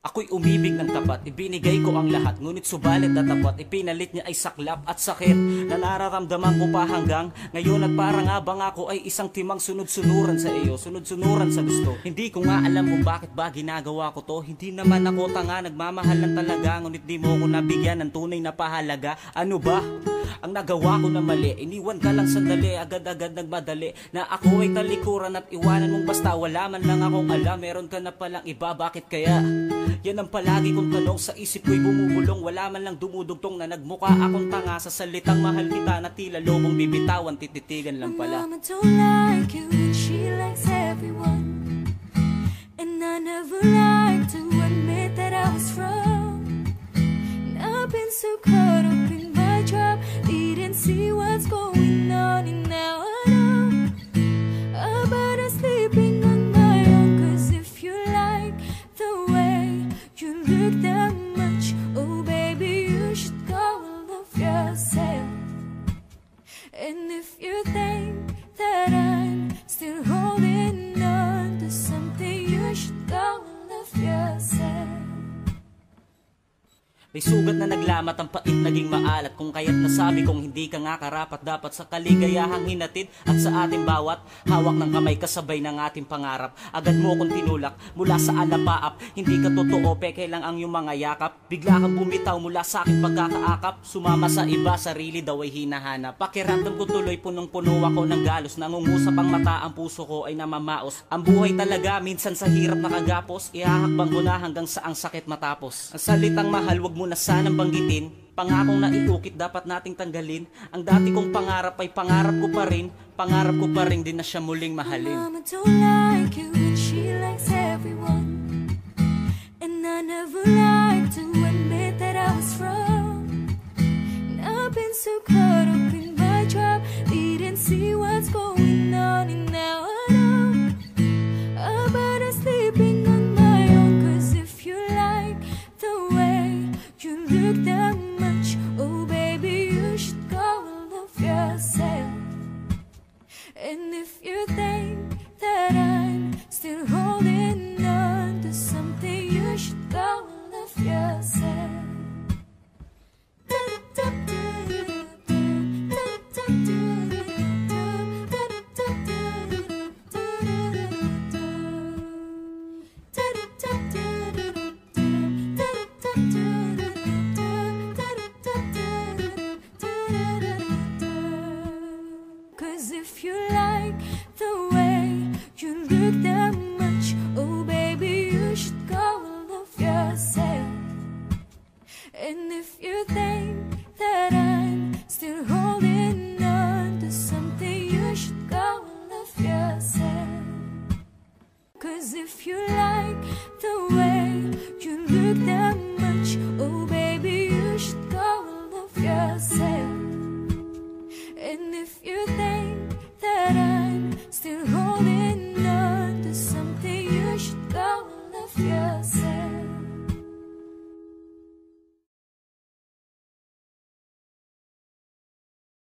Ako'y umibig ng tapat, ibinigay ko ang lahat. Ngunit subalit na tapat, ipinalit niya ay saklap at sakit na nararamdaman ko pa hanggang ngayon. At parang abang ako ay isang timang sunod-sunuran sa iyo, sunod-sunuran sa gusto. Hindi ko nga alam kung bakit ba ginagawa ko to. Hindi naman ako tanga, nagmamahal lang talaga. Ngunit di mo ko nabigyan ng tunay na pahalaga. Ano ba ang nagawa ko na mali? Iniwan ka lang sandali, agad-agad nagmadali na ako ay talikuran at iwanan mong basta. Wala man lang akong alam, meron ka na palang iba. Bakit kaya? Yan ang palagi kong tanong, sa isip ko'y bumubulong. Wala man lang dumudugtong na nagmukha akong tanga sa salitang mahal kita na tila lobong bibitawan, tititigan lang pala. My mama don't like you and she likes everyone, and I never like to admit that I was wrong. And I've been so caught up in my job, didn't see what's going on, and now I know about us sleeping on my own. Cause if you like the way you look that much, oh baby, you should go and love yourself. And if you think that I'm still holding on to something, you should go and love yourself. May sugat na naglamat, ang pait naging maalat. Kung kaya't nasabi kong hindi ka nga karapat dapat sa kaligayahang hinatid. At sa ating bawat hawak ng kamay kasabay ng ating pangarap. Agad mo kong tinulak mula sa alapaap. Hindi ka totoo, peke lang ang iyong mga yakap. Bigla kang bumitaw mula sa aking pagkakaakap. Sumama sa iba, sarili daw ay hinahanap. Pakiramdam ko tuloy punong-puno ako ng galos. Nangungusap ang mata, ang puso ko ay namamaos. Ang buhay talaga minsan sa hirap nakagapos. Ihahakbang ko na hanggang sa ang sakit matapos. Ang salitang mahal, wag mo na sanang banggitin. Pangakong naiukit dapat nating tanggalin. Ang dati kong pangarap ay pangarap ko pa rin. Pangarap ko pa rin din na siya muling mahalin. My mama don't like you and she likes everyone, and I never like to admit that I was wrong. And I've been so caught up in my job, didn't see what's going on, and now I know about us sleeping on my own. Cause if you like the way you look that much, oh baby, you should go and love yourself. And if you think that I'm still holding on to something, you should go and love yourself. Cause if you like the way you look that much, oh baby, you should go and love yourself. And if you think that I'm still holding on to something, you should go and love yourself. Cause if you like the way you look that